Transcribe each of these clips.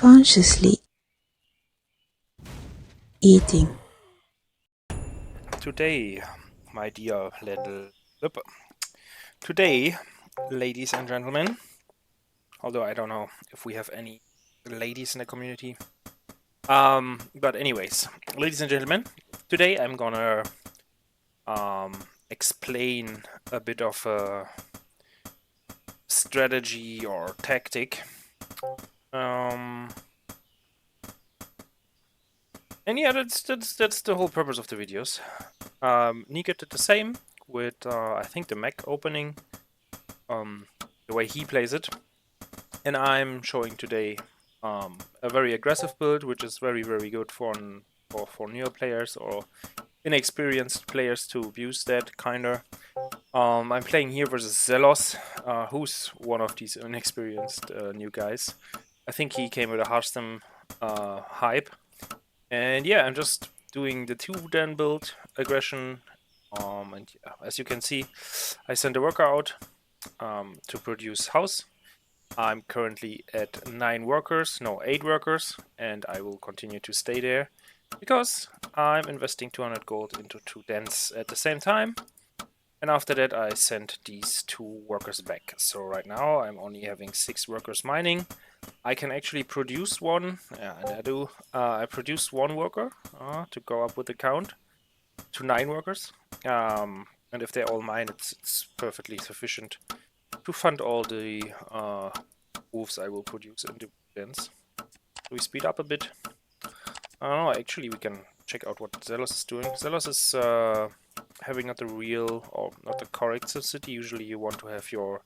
consciously eating. Today, my dear little... Today, ladies and gentlemen, although I don't know if we have any ladies in the community. But anyways, ladies and gentlemen, today I'm gonna explain a bit of a strategy or tactic. And yeah, that's the whole purpose of the videos. Nika did the same with I think the Mac opening, the way he plays it, and I'm showing today a very aggressive build, which is very good for newer players or inexperienced players to abuse that kinda. I'm playing here versus Zelos, who's one of these inexperienced new guys. I think he came with a Hearthstone hype. And yeah, I'm just doing the 2-den build aggression. And yeah, as you can see, I sent a worker out to produce house. I'm currently at 8 workers, and I will continue to stay there because I'm investing 200 gold into 2 dens at the same time. And after that, I sent these 2 workers back. So right now, I'm only having 6 workers mining. I can actually produce one, yeah, and I do. I produced 1 worker to go up with the count to 9 workers. And if they all mine, it's perfectly sufficient to fund all the wolves I will produce in the dens. So we speed up a bit. Actually, we can check out what Zelos is doing. Zelos is having not the real or not the correct city. Usually, you want to have your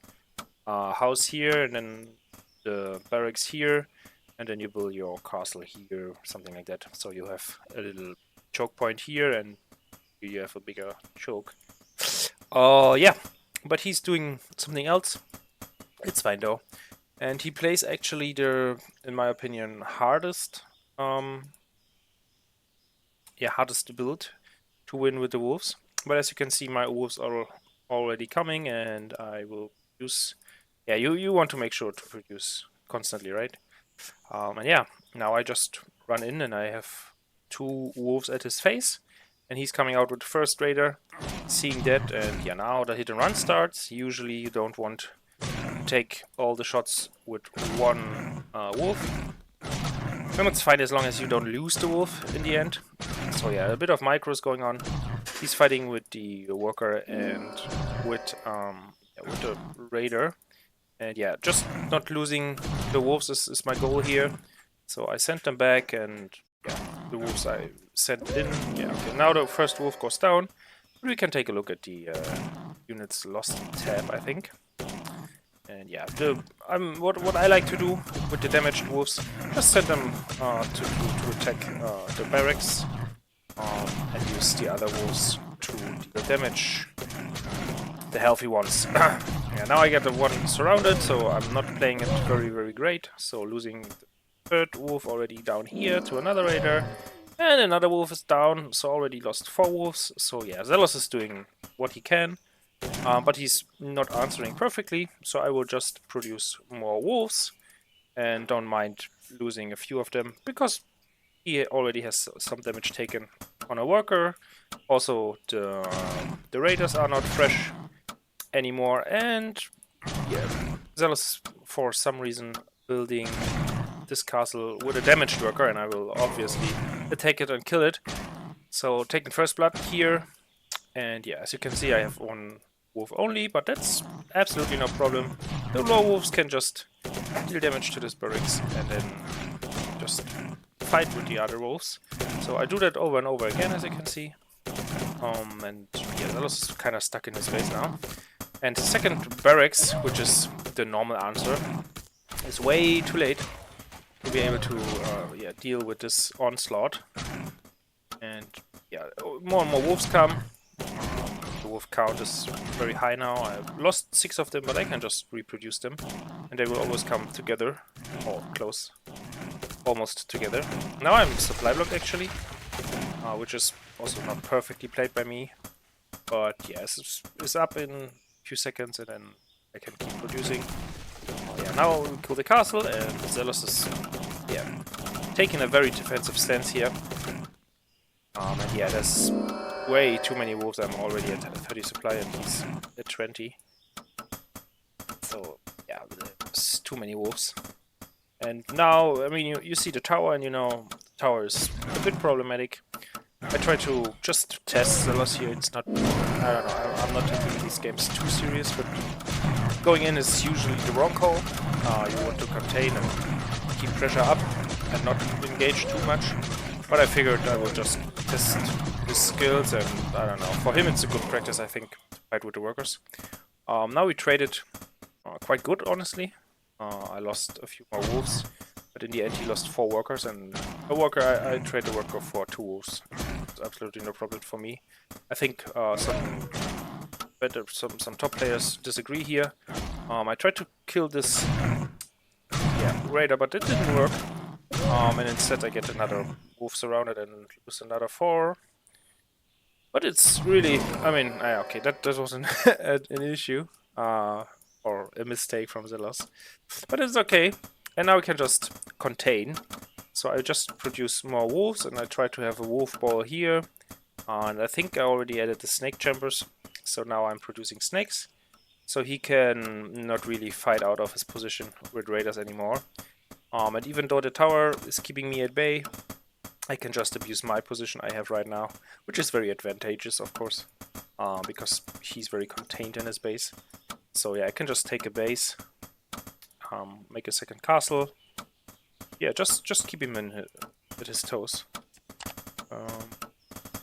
house here and then the barracks here, and then you build your castle here, something like that. So you have a little choke point here, and you have a bigger choke. Yeah, but he's doing something else. It's fine though, and he plays actually the, in my opinion, hardest build to win with the wolves. But as you can see, my wolves are already coming, and I will use. Yeah, you want to make sure to produce constantly, right? And yeah, now I just run in and I have 2 wolves at his face, and he's coming out with the first raider, seeing that, and yeah, now the hit and run starts. Usually you don't want to take all the shots with 1 wolf. And it's fine as long as you don't lose the wolf in the end. So yeah, a bit of micros going on. He's fighting with the worker and with the raider. And yeah, just not losing the wolves is my goal here. So I sent them back, and yeah, the wolves I sent in. Yeah, okay, now the first wolf goes down. We can take a look at the units lost tab, I think. And yeah, what I like to do with the damaged wolves, just send them to attack the barracks, and use the other wolves to deal damage. The healthy ones. Yeah, now I get the one surrounded, so I'm not playing it very great. So losing the 3rd wolf already down here to another raider, and another wolf is down, so already lost 4 wolves. So yeah, Zelos is doing what he can, but he's not answering perfectly, so I will just produce more wolves, and don't mind losing a few of them, because he already has some damage taken on a worker. Also, the raiders are not fresh anymore, and yeah, Zealous for some reason building this castle with a damaged worker, and I will obviously attack it and kill it. So taking first blood here, and yeah, as you can see, I have 1 wolf only, but that's absolutely no problem. The low wolves can just deal damage to this barracks and then just fight with the other wolves. So I do that over and over again, as you can see. And yeah, Zealous is kind of stuck in his base now. And second barracks, which is the normal answer, is way too late to be able to deal with this onslaught. And yeah, more and more wolves come. The wolf count is very high now. I've lost 6 of them, but I can just reproduce them, and they will always come together, or close, almost together. Now I'm supply blocked actually, which is also not perfectly played by me, but yeah, it's up in a few seconds, and then I can keep producing. Yeah, now we kill the castle, and Zealous is yeah, taking a very defensive stance here. And yeah, there's way too many wolves. I'm already at 30 supply and he's at 20. So yeah, there's too many wolves. And now, I mean, you see the tower, and you know the tower is a bit problematic. I try to just test Zealous here. It's not, I don't know, I'm not taking these games too serious, but going in is usually the wrong call. You want to contain and keep pressure up and not engage too much. But I figured I will just test his skills, and I don't know. For him, it's a good practice, I think, to fight with the workers. Now we traded quite good, honestly. I lost a few more wolves, but in the end he lost 4 workers, and a worker, I traded a worker for 2 wolves. It's absolutely no problem for me. I think some top players disagree here. I tried to kill this raider, but it didn't work. And instead I get another wolf surrounded and lose another 4. But it's really, I mean, okay, that wasn't an issue. Or a mistake from Zealous. But it's okay. And now we can just contain. So I just produce more wolves, and I try to have a wolf ball here. And I think I already added the snake chambers. So now I'm producing snakes. So he can not really fight out of his position with raiders anymore. And even though the tower is keeping me at bay, I can just abuse my position I have right now, which is very advantageous, of course, because he's very contained in his base. So yeah, I can just take a base, make a second castle. Yeah, just keep him at his toes.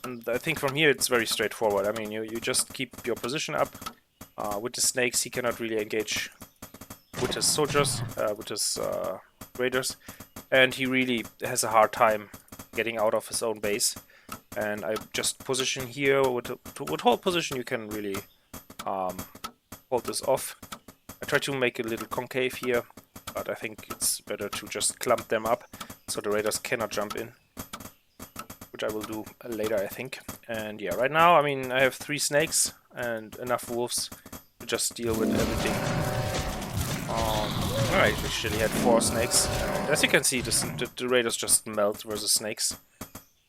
And I think from here it's very straightforward. I mean, you just keep your position up. With the snakes, he cannot really engage with his soldiers, with his raiders, and he really has a hard time getting out of his own base. And I just position here with hold position. You can really hold this off. I try to make a little concave here, but I think it's better to just clump them up so the raiders cannot jump in, which I will do later, I think. And yeah, right now, I mean, I have 3 snakes and enough wolves to just deal with everything. I actually had 4 snakes. And as you can see, the raiders just melt versus snakes.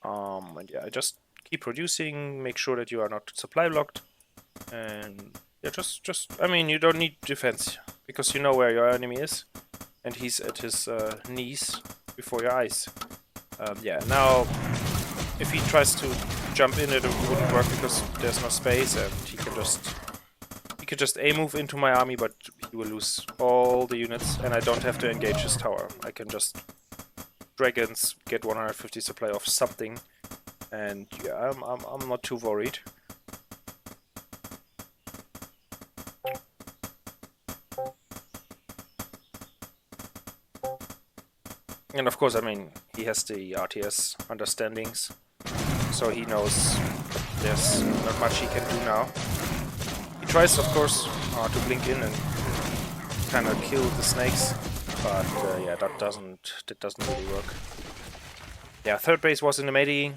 And yeah, I just keep producing, make sure that you are not supply blocked, and yeah, just I mean, you don't need defense because you know where your enemy is, and he's at his knees before your eyes. Yeah, now if he tries to jump in, it wouldn't work because there's no space, and he could just A-move into my army, but he will lose all the units, and I don't have to engage his tower. I can just dragons, get 150 supply of something, and yeah, I'm not too worried. And of course, I mean, he has the RTS understandings, so he knows there's not much he can do now. He tries, of course, to blink in and kind of kill the snakes, but yeah, that doesn't really work. Yeah, third base was in the melee,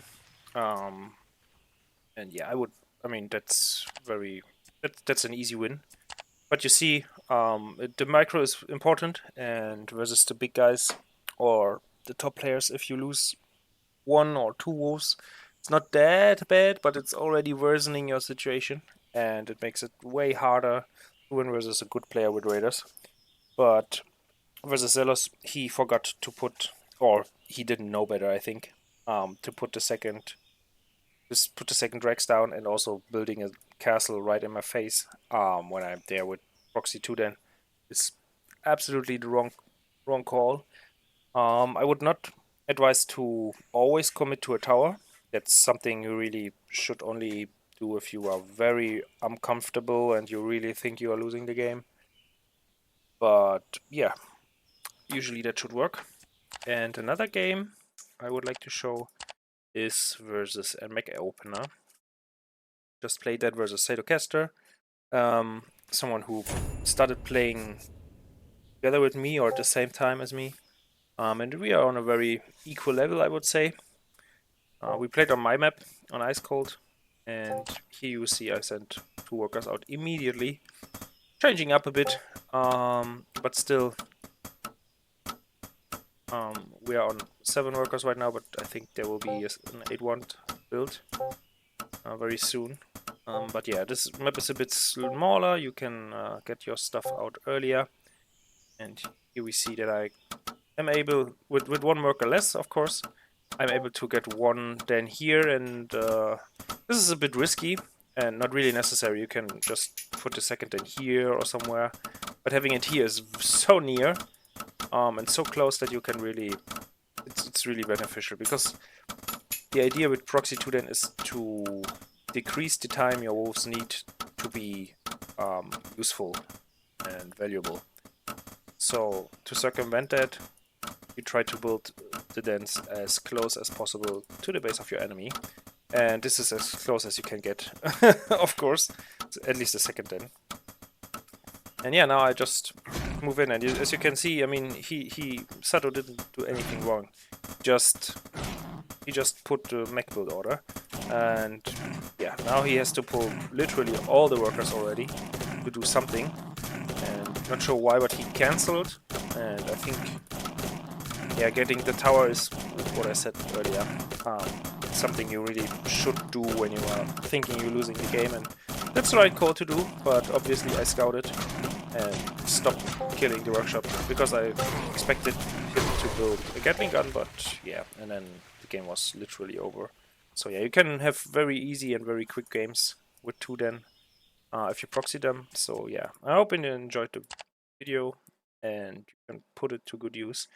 and yeah, I mean, that's an easy win. But you see, the micro is important, and versus the big guys or the top players, if you lose 1 or 2 wolves, it's not that bad, but it's already worsening your situation, and it makes it way harder to win versus a good player with raiders. But versus Zealous, he forgot to put, or he didn't know better, I think, to put the second Rex down, and also building a castle right in my face when I'm there with Proxy 2 then is absolutely the wrong call. I would not advise to always commit to a tower. That's something you really should only do if you are very uncomfortable and you really think you are losing the game. But yeah, usually that should work. And another game I would like to show is versus a mech opener. Just played that versus Sadocaster, someone who started playing together with me or at the same time as me. And we are on a very equal level, I would say. We played on my map, on Ice Cold, and here you see I sent 2 workers out immediately, changing up a bit, but still We are on 7 workers right now, but I think there will be an 8-1 build very soon. But yeah, this map is a bit smaller. You can get your stuff out earlier. And here we see that I am able, with 1 worker less, of course, I'm able to get 1 den here, and this is a bit risky and not really necessary. You can just put the second den here or somewhere, but having it here is so near and so close that you can really, it's really beneficial, because the idea with Proxy 2 then is to decrease the time your wolves need to be useful and valuable. So to circumvent that, you try to build the dens as close as possible to the base of your enemy. And this is as close as you can get, of course, at least the second den. And yeah, now I just move in, and as you can see, I mean, Sato didn't do anything wrong. He just put the mech build order, and yeah, now he has to pull literally all the workers already to do something. And not sure why, but he cancelled, and I think, yeah, getting the tower is what I said earlier. It's something you really should do when you are thinking you're losing the game, and that's the right call to do, but obviously I scouted and stopped killing the workshop because I expected him to build a Gatling gun, but yeah, and then the game was literally over. So yeah, you can have very easy and very quick games with 2 den if you proxy them. So yeah, I hope you enjoyed the video and you can put it to good use.